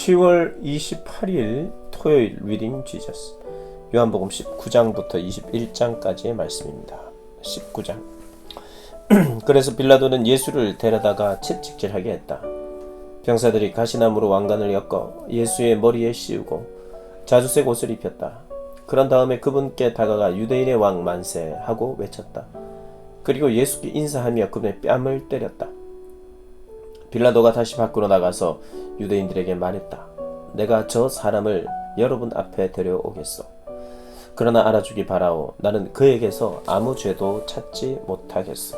10월 28일 토요일 리딩 지저스 요한복음 19장부터 21장까지의 말씀입니다. 19장. 그래서 빌라도는 예수를 데려다가 채찍질하게 했다. 병사들이 가시나무로 왕관을 엮어 예수의 머리에 씌우고 자주색 옷을 입혔다. 그런 다음에 그분께 다가가 유대인의 왕 만세 하고 외쳤다. 그리고 예수께 인사하며 그분의 뺨을 때렸다. 빌라도가 다시 밖으로 나가서 유대인들에게 말했다. 내가 저 사람을 여러분 앞에 데려오겠소. 그러나 알아주기 바라오. 나는 그에게서 아무 죄도 찾지 못하겠어.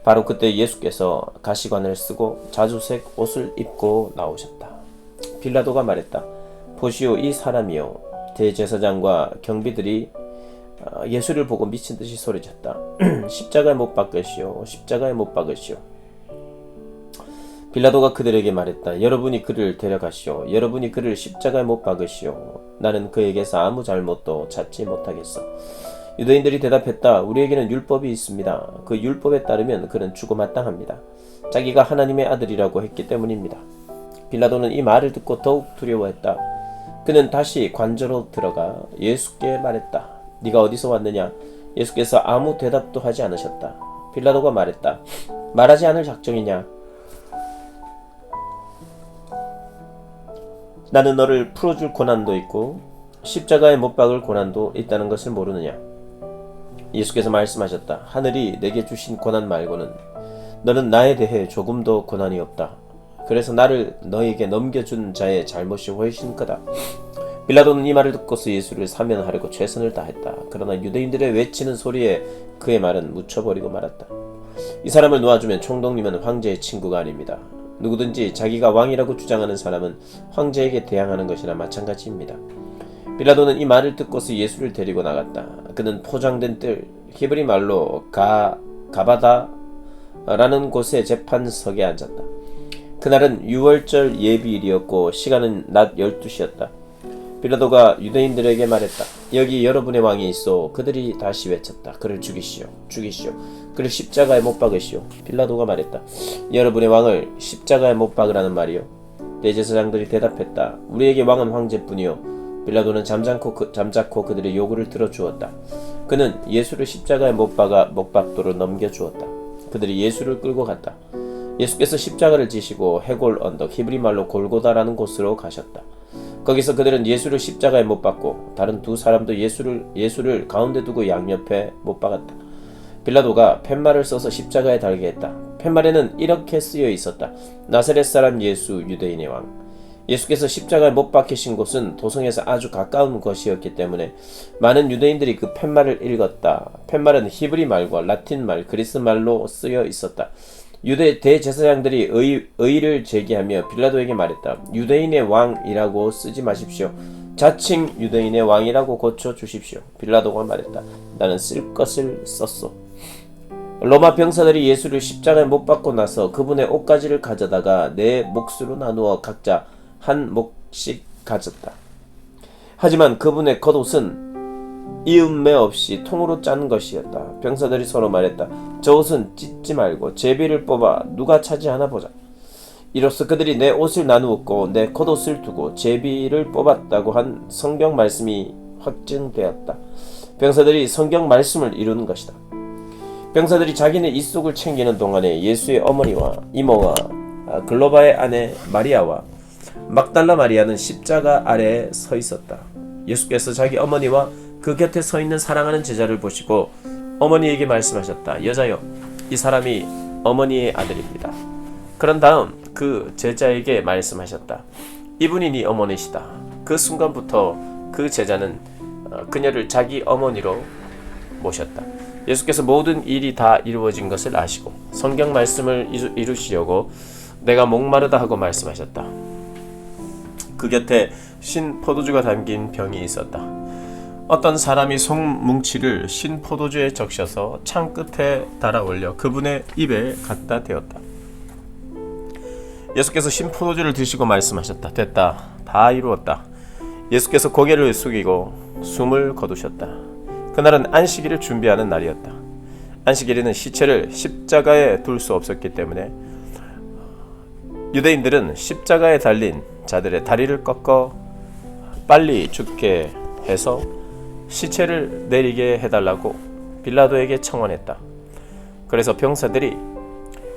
바로 그때 예수께서 가시관을 쓰고 자주색 옷을 입고 나오셨다. 빌라도가 말했다. 보시오, 이 사람이요. 대제사장과 경비들이 예수를 보고 미친 듯이 소리쳤다. 십자가에 못 박으시오. 십자가에 못 박으시오. 빌라도가 그들에게 말했다. 여러분이 그를 데려가시오. 여러분이 그를 십자가에 못 박으시오. 나는 그에게서 아무 잘못도 찾지 못하겠어. 유대인들이 대답했다. 우리에게는 율법이 있습니다. 그 율법에 따르면 그는 죽어 마땅합니다. 자기가 하나님의 아들이라고 했기 때문입니다. 빌라도는 이 말을 듣고 더욱 두려워했다. 그는 다시 관저로 들어가 예수께 말했다. 네가 어디서 왔느냐? 예수께서 아무 대답도 하지 않으셨다. 빌라도가 말했다. 말하지 않을 작정이냐? 나는 너를 풀어줄 고난도 있고 십자가에 못 박을 고난도 있다는 것을 모르느냐? 예수께서 말씀하셨다. 하늘이 내게 주신 고난 말고는 너는 나에 대해 조금도 고난이 없다. 그래서 나를 너에게 넘겨준 자의 잘못이 훨씬 크다. 빌라도는 이 말을 듣고서 예수를 사면하려고 최선을 다했다. 그러나 유대인들의 외치는 소리에 그의 말은 묻혀버리고 말았다. 이 사람을 놓아주면 총독님은 황제의 친구가 아닙니다. 누구든지 자기가 왕이라고 주장하는 사람은 황제에게 대항하는 것이나 마찬가지입니다. 빌라도는 이 말을 듣고서 예수를 데리고 나갔다. 그는 포장된 뜰, 히브리 말로 가바다라는 곳에 재판석에 앉았다. 그날은 유월절 예비일이었고 시간은 낮 12시였다. 빌라도가 유대인들에게 말했다. 여기 여러분의 왕이 있어. 그들이 다시 외쳤다. 그를 죽이시오. 죽이시오. 그를 십자가에 못 박으시오. 빌라도가 말했다. 여러분의 왕을 십자가에 못 박으라는 말이요. 대제사장들이 대답했다. 우리에게 왕은 황제뿐이요. 빌라도는 잠자코 그들의 요구를 들어주었다. 그는 예수를 십자가에 못 박도록 넘겨주었다. 그들이 예수를 끌고 갔다. 예수께서 십자가를 지시고 해골 언덕 히브리 말로 골고다라는 곳으로 가셨다. 거기서 그들은 예수를 십자가에 못 박고 다른 두 사람도 예수를 가운데 두고 양옆에 못 박았다. 빌라도가 팻말을 써서 십자가에 달게 했다. 팻말에는 이렇게 쓰여 있었다. 나사렛 사람 예수 유대인의 왕. 예수께서 십자가에 못 박히신 곳은 도성에서 아주 가까운 것이었기 때문에 많은 유대인들이 그 팻말을 읽었다. 팻말은 히브리 말과 라틴 말, 그리스 말로 쓰여 있었다. 유대 대제사장들이 의의를 제기하며 빌라도에게 말했다. 유대인의 왕이라고 쓰지 마십시오. 자칭 유대인의 왕이라고 고쳐주십시오. 빌라도가 말했다. 나는 쓸 것을 썼소. 로마 병사들이 예수를 십자가에 못 박고 나서 그분의 옷가지를 가져다가 네 몫으로 나누어 각자 한 몫씩 가졌다. 하지만 그분의 겉옷은 이음매 없이 통으로 짠 것이었다. 병사들이 서로 말했다. 저 옷은 찢지 말고 제비를 뽑아 누가 차지하나 보자. 이로써 그들이 내 옷을 나누었고 내 겉옷을 두고 제비를 뽑았다고 한 성경 말씀이 확증되었다. 병사들이 성경 말씀을 이루는 것이다. 병사들이 자기네 입속을 챙기는 동안에 예수의 어머니와 이모와 글로바의 아내 마리아와 막달라 마리아는 십자가 아래에 서 있었다. 예수께서 자기 어머니와 그 곁에 서 있는 사랑하는 제자를 보시고 어머니에게 말씀하셨다. 여자여, 이 사람이 어머니의 아들입니다. 그런 다음 그 제자에게 말씀하셨다. 이분이 네 어머니시다. 그 순간부터 그 제자는 그녀를 자기 어머니로 모셨다. 예수께서 모든 일이 다 이루어진 것을 아시고 성경 말씀을 이루시려고 내가 목마르다 하고 말씀하셨다. 그 곁에 신 포도주가 담긴 병이 있었다. 어떤 사람이 송뭉치를 신 포도주에 적셔서 창 끝에 달아 올려 그분의 입에 갖다 대었다. 예수께서 신 포도주를 드시고 말씀하셨다. 됐다. 다 이루었다. 예수께서 고개를 숙이고 숨을 거두셨다. 그날은 안식일을 준비하는 날이었다. 안식일에는 시체를 십자가에 둘 수 없었기 때문에 유대인들은 십자가에 달린 자들의 다리를 꺾어 빨리 죽게 해서 시체를 내리게 해달라고 빌라도에게 청원했다. 그래서 병사들이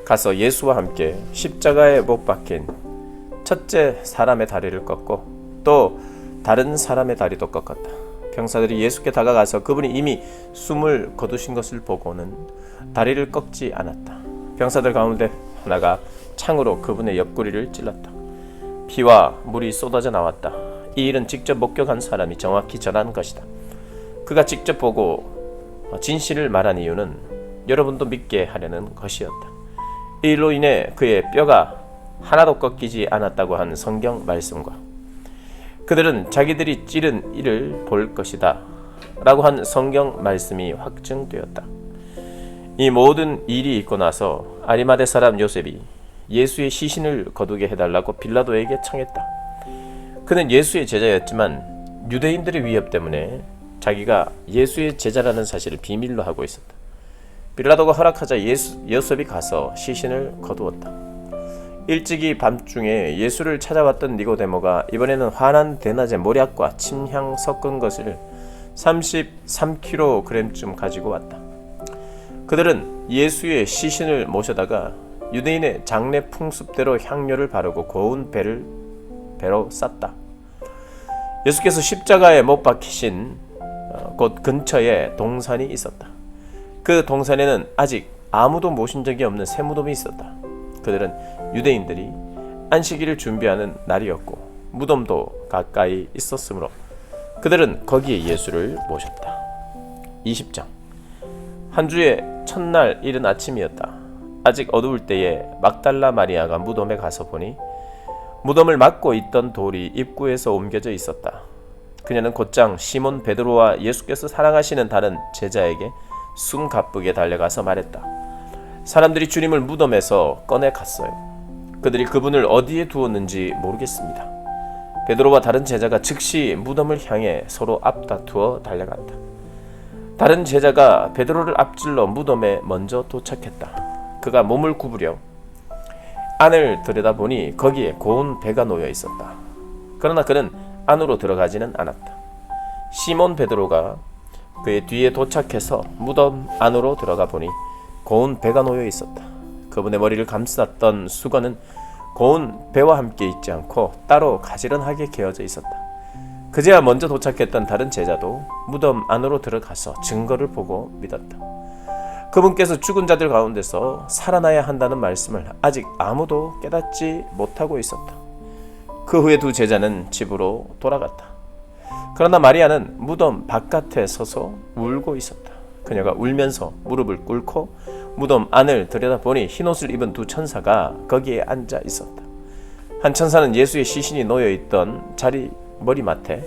가서 예수와 함께 십자가에 못 박힌 첫째 사람의 다리를 꺾고 또 다른 사람의 다리도 꺾었다. 병사들이 예수께 다가가서 그분이 이미 숨을 거두신 것을 보고는 다리를 꺾지 않았다. 병사들 가운데 하나가 창으로 그분의 옆구리를 찔렀다. 피와 물이 쏟아져 나왔다. 이 일은 직접 목격한 사람이 정확히 전한 것이다. 그가 직접 보고 진실을 말한 이유는 여러분도 믿게 하려는 것이었다. 이 일로 인해 그의 뼈가 하나도 꺾이지 않았다고 한 성경 말씀과 그들은 자기들이 찌른 이를 볼 것이다 라고 한 성경 말씀이 확증되었다. 이 모든 일이 있고 나서 아리마대 사람 요셉이 예수의 시신을 거두게 해달라고 빌라도에게 청했다. 그는 예수의 제자였지만 유대인들의 위협 때문에 자기가 예수의 제자라는 사실을 비밀로 하고 있었다. 빌라도가 허락하자 요셉이 가서 시신을 거두었다. 일찍이 밤중에 예수를 찾아왔던 니고데모가 이번에는 환한 대낮에 모략과 침향 섞은 것을 33kg쯤 가지고 왔다. 그들은 예수의 시신을 모셔다가 유대인의 장례 풍습대로 향료를 바르고 고운 배로 쌌다. 예수께서 십자가에 못 박히신 곳 근처에 동산이 있었다. 그 동산에는 아직 아무도 모신 적이 없는 새 무덤이 있었다. 그들은 유대인들이 안식일을 준비하는 날이었고 무덤도 가까이 있었으므로 그들은 거기에 예수를 모셨다. 20장 한 주의 첫날 이른 아침이었다. 아직 어두울 때에 막달라 마리아가 무덤에 가서 보니 무덤을 막고 있던 돌이 입구에서 옮겨져 있었다. 그녀는 곧장 시몬 베드로와 예수께서 사랑하시는 다른 제자에게 숨가쁘게 달려가서 말했다. 사람들이 주님을 무덤에서 꺼내 갔어요. 그들이 그분을 어디에 두었는지 모르겠습니다. 베드로와 다른 제자가 즉시 무덤을 향해 서로 앞다투어 달려갔다. 다른 제자가 베드로를 앞질러 무덤에 먼저 도착했다. 그가 몸을 구부려 안을 들여다보니 거기에 고운 배가 놓여 있었다. 그러나 그는 안으로 들어가지는 않았다. 시몬 베드로가 그의 뒤에 도착해서 무덤 안으로 들어가 보니 고운 배가 놓여 있었다. 그분의 머리를 감쌌던 수건은 고운 배와 함께 있지 않고 따로 가지런하게 개어져 있었다. 그제야 먼저 도착했던 다른 제자도 무덤 안으로 들어가서 증거를 보고 믿었다. 그분께서 죽은 자들 가운데서 살아나야 한다는 말씀을 아직 아무도 깨닫지 못하고 있었다. 그 후에 두 제자는 집으로 돌아갔다. 그러나 마리아는 무덤 바깥에 서서 울고 있었다. 그녀가 울면서 무릎을 꿇고 무덤 안을 들여다보니 흰옷을 입은 두 천사가 거기에 앉아 있었다. 한 천사는 예수의 시신이 놓여있던 자리 머리맡에,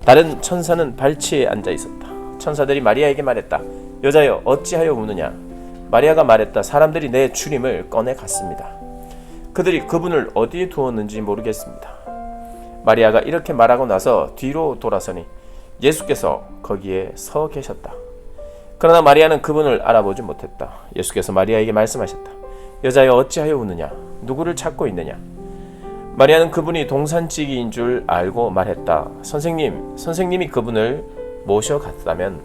다른 천사는 발치에 앉아 있었다. 천사들이 마리아에게 말했다. 여자여, 어찌하여 우느냐? 마리아가 말했다. 사람들이 내 주님을 꺼내 갔습니다. 그들이 그분을 어디에 두었는지 모르겠습니다. 마리아가 이렇게 말하고 나서 뒤로 돌아서니 예수께서 거기에 서 계셨다. 그러나 마리아는 그분을 알아보지 못했다. 예수께서 마리아에게 말씀하셨다. 여자여, 어찌하여 우느냐? 누구를 찾고 있느냐? 마리아는 그분이 동산지기인 줄 알고 말했다. 선생님이 그분을 모셔갔다면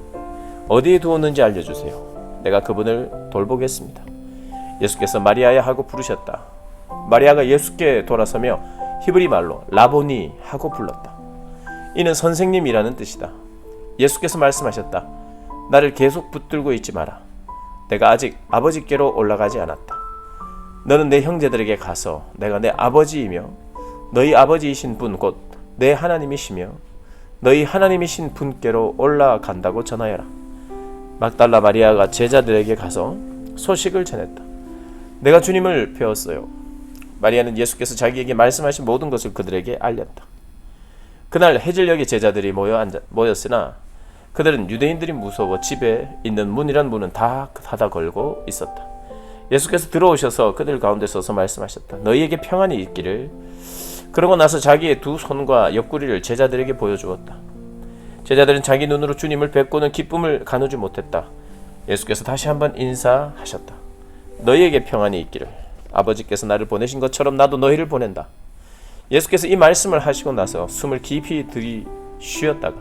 어디에 두었는지 알려주세요. 내가 그분을 돌보겠습니다. 예수께서 마리아야 하고 부르셨다. 마리아가 예수께 돌아서며 히브리 말로 라보니 하고 불렀다. 이는 선생님이라는 뜻이다. 예수께서 말씀하셨다. 나를 계속 붙들고 있지 마라. 내가 아직 아버지께로 올라가지 않았다. 너는 내 형제들에게 가서 내가 내 아버지이며 너희 아버지이신 분 곧 내 하나님이시며 너희 하나님이신 분께로 올라간다고 전하여라. 막달라 마리아가 제자들에게 가서 소식을 전했다. 내가 주님을 배웠어요. 마리아는 예수께서 자기에게 말씀하신 모든 것을 그들에게 알렸다. 그날 해질녘에 제자들이 모였으나 그들은 유대인들이 무서워 집에 있는 문이란 문은 다 닫아 걸고 있었다. 예수께서 들어오셔서 그들 가운데 서서 말씀하셨다. 너희에게 평안이 있기를. 그러고 나서 자기의 두 손과 옆구리를 제자들에게 보여주었다. 제자들은 자기 눈으로 주님을 뵙고는 기쁨을 가누지 못했다. 예수께서 다시 한번 인사하셨다. 너희에게 평안이 있기를. 아버지께서 나를 보내신 것처럼 나도 너희를 보낸다. 예수께서 이 말씀을 하시고 나서 숨을 깊이 들이쉬었다가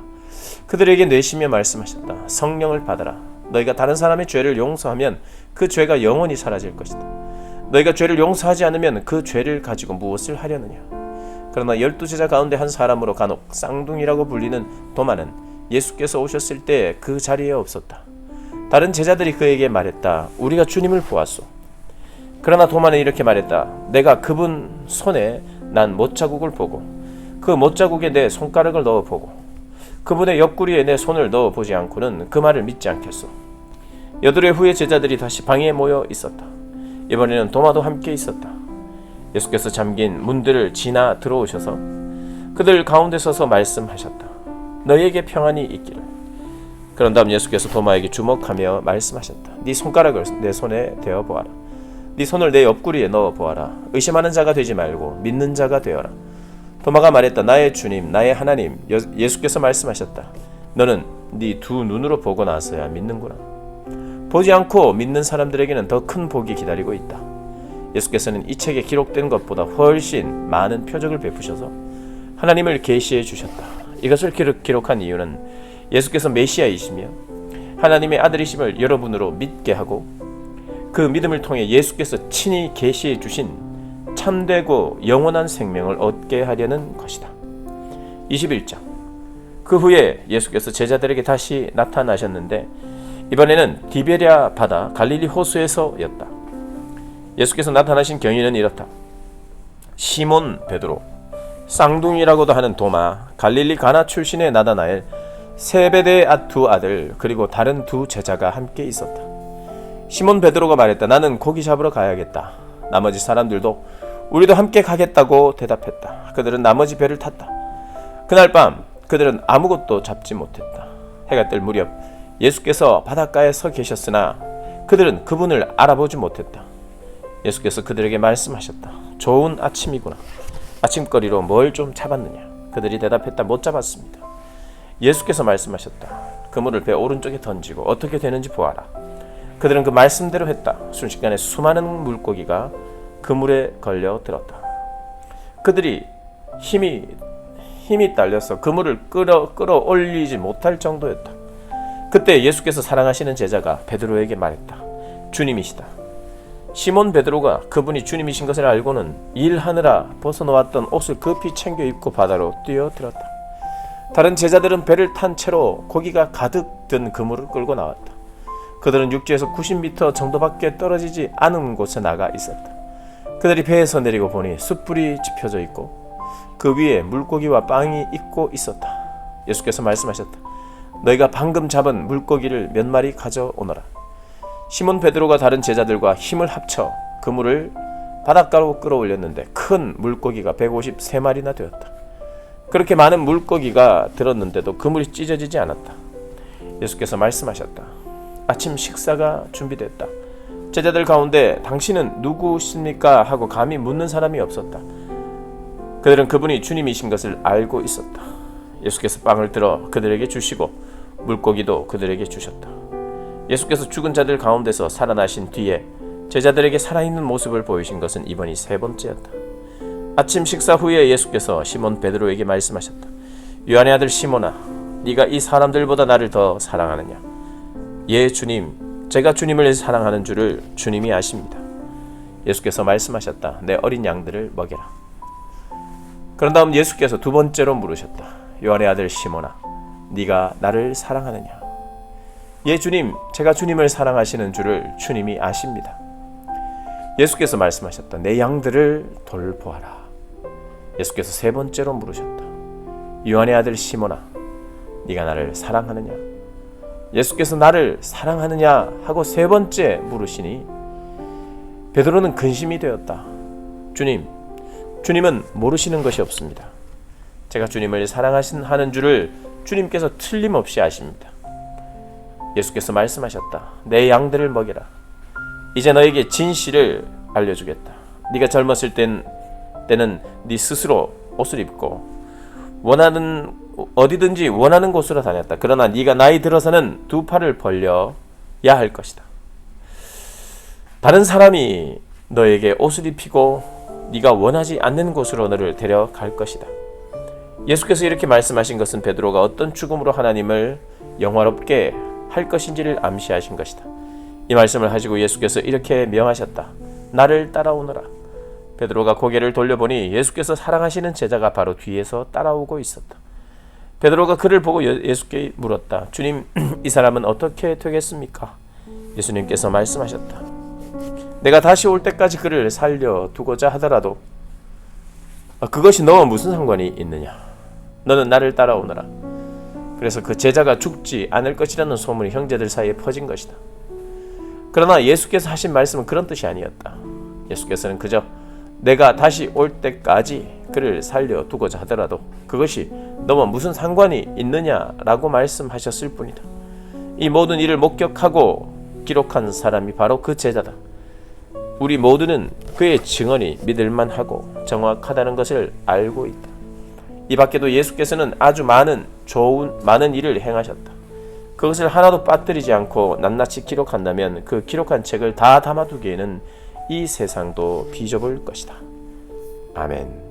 그들에게 내쉬며 말씀하셨다. 성령을 받아라. 너희가 다른 사람의 죄를 용서하면 그 죄가 영원히 사라질 것이다. 너희가 죄를 용서하지 않으면 그 죄를 가지고 무엇을 하려느냐. 그러나 12제자 가운데 한 사람으로 간혹 쌍둥이라고 불리는 도마는 예수께서 오셨을 때 그 자리에 없었다. 다른 제자들이 그에게 말했다. 우리가 주님을 보았소. 그러나 도마는 이렇게 말했다. 내가 그분 손에 난 못자국을 보고 그 못자국에 내 손가락을 넣어보고 그분의 옆구리에 내 손을 넣어보지 않고는 그 말을 믿지 않겠소. 여드레 후에 제자들이 다시 방에 모여 있었다. 이번에는 도마도 함께 있었다. 예수께서 잠긴 문들을 지나 들어오셔서 그들 가운데 서서 말씀하셨다. 너희에게 평안이 있기를. 그런 다음 예수께서 도마에게 주목하며 말씀하셨다. 네 손가락을 내 손에 대어 보아라. 네 손을 내 옆구리에 넣어 보아라. 의심하는 자가 되지 말고 믿는 자가 되어라. 도마가 말했다. 나의 주님, 나의 하나님. 예수께서 말씀하셨다. 너는 네 두 눈으로 보고 나서야 믿는구나. 보지 않고 믿는 사람들에게는 더 큰 복이 기다리고 있다. 예수께서는 이 책에 기록된 것보다 훨씬 많은 표적을 베푸셔서 하나님을 계시해 주셨다. 이것을 기록한 이유는 예수께서 메시아이시며 하나님의 아들이심을 여러분으로 믿게 하고 그 믿음을 통해 예수께서 친히 계시해 주신 참되고 영원한 생명을 얻게 하려는 것이다. 21장. 그 후에 예수께서 제자들에게 다시 나타나셨는데 이번에는 디베랴 바다 갈릴리 호수에서였다. 예수께서 나타나신 경위는 이렇다. 시몬 베드로, 쌍둥이라고도 하는 도마, 갈릴리 가나 출신의 나다나엘, 세베대의 두 아들, 그리고 다른 두 제자가 함께 있었다. 시몬 베드로가 말했다. 나는 고기 잡으러 가야겠다. 나머지 사람들도 우리도 함께 가겠다고 대답했다. 그들은 나머지 배를 탔다. 그날 밤 그들은 아무것도 잡지 못했다. 해가 뜰 무렵 예수께서 바닷가에 서 계셨으나 그들은 그분을 알아보지 못했다. 예수께서 그들에게 말씀하셨다. 좋은 아침이구나. 아침거리로 뭘 좀 잡았느냐. 그들이 대답했다. 못 잡았습니다. 예수께서 말씀하셨다. 그물을 배 오른쪽에 던지고 어떻게 되는지 보아라. 그들은 그 말씀대로 했다. 순식간에 수많은 물고기가 그물에 걸려 들었다. 그들이 힘이 딸려서 그물을 끌어올리지 못할 정도였다. 그때 예수께서 사랑하시는 제자가 베드로에게 말했다. 주님이시다. 시몬 베드로가 그분이 주님이신 것을 알고는 일하느라 벗어놓았던 옷을 급히 챙겨 입고 바다로 뛰어들었다. 다른 제자들은 배를 탄 채로 고기가 가득 든 그물을 끌고 나왔다. 그들은 육지에서 90m 정도밖에 떨어지지 않은 곳에 나가 있었다. 그들이 배에서 내리고 보니 숯불이 지펴져 있고 그 위에 물고기와 빵이 익고 있었다. 예수께서 말씀하셨다. 너희가 방금 잡은 물고기를 몇 마리 가져오너라. 시몬 베드로가 다른 제자들과 힘을 합쳐 그물을 바닷가로 끌어올렸는데 큰 물고기가 153마리나 되었다. 그렇게 많은 물고기가 들었는데도 그물이 찢어지지 않았다. 예수께서 말씀하셨다. 아침 식사가 준비됐다. 제자들 가운데 당신은 누구십니까? 하고 감히 묻는 사람이 없었다. 그들은 그분이 주님이신 것을 알고 있었다. 예수께서 빵을 들어 그들에게 주시고 물고기도 그들에게 주셨다. 예수께서 죽은 자들 가운데서 살아나신 뒤에 제자들에게 살아있는 모습을 보이신 것은 이번이 세 번째였다. 아침 식사 후에 예수께서 시몬 베드로에게 말씀하셨다. 요한의 아들 시몬아, 네가 이 사람들보다 나를 더 사랑하느냐? 예, 주님, 제가 주님을 사랑하는 줄을 주님이 아십니다. 예수께서 말씀하셨다. 내 어린 양들을 먹여라. 그런 다음 예수께서 두 번째로 물으셨다. 요한의 아들 시몬아, 네가 나를 사랑하느냐? 예, 주님, 제가 주님을 사랑하시는 줄을 주님이 아십니다. 예수께서 말씀하셨다. 내 양들을 돌보아라. 예수께서 세 번째로 물으셨다. 요한의 아들 시몬아, 네가 나를 사랑하느냐? 예수께서 나를 사랑하느냐 하고 세 번째 물으시니 베드로는 근심이 되었다. 주님은 모르시는 것이 없습니다. 제가 주님을 사랑하는 줄을 주님께서 틀림없이 아십니다. 예수께서 말씀하셨다. 내 양들을 먹여라. 이제 너에게 진실을 알려주겠다. 네가 젊었을 때는 네 스스로 옷을 입고 어디든지 원하는 곳으로 다녔다. 그러나 네가 나이 들어서는 두 팔을 벌려야 할 것이다. 다른 사람이 너에게 옷을 입히고 네가 원하지 않는 곳으로 너를 데려갈 것이다. 예수께서 이렇게 말씀하신 것은 베드로가 어떤 죽음으로 하나님을 영화롭게 할 것인지를 암시하신 것이다. 이 말씀을 하시고 예수께서 이렇게 명하셨다. 나를 따라오너라. 베드로가 고개를 돌려보니 예수께서 사랑하시는 제자가 바로 뒤에서 따라오고 있었다. 베드로가 그를 보고 예수께 물었다. 주님, 이 사람은 어떻게 되겠습니까? 예수님께서 말씀하셨다. 내가 다시 올 때까지 그를 살려두고자 하더라도 그것이 너와 무슨 상관이 있느냐? 너는 나를 따라오너라. 그래서 그 제자가 죽지 않을 것이라는 소문이 형제들 사이에 퍼진 것이다. 그러나 예수께서 하신 말씀은 그런 뜻이 아니었다. 예수께서는 그저 내가 다시 올 때까지 그를 살려두고자 하더라도 그것이 너와 무슨 상관이 있느냐라고 말씀하셨을 뿐이다. 이 모든 일을 목격하고 기록한 사람이 바로 그 제자다. 우리 모두는 그의 증언이 믿을만하고 정확하다는 것을 알고 있다. 이 밖에도 예수께서는 아주 많은 일을 행하셨다. 그것을 하나도 빠뜨리지 않고 낱낱이 기록한다면 그 기록한 책을 다 담아두기에는 이 세상도 비좁을 것이다. 아멘.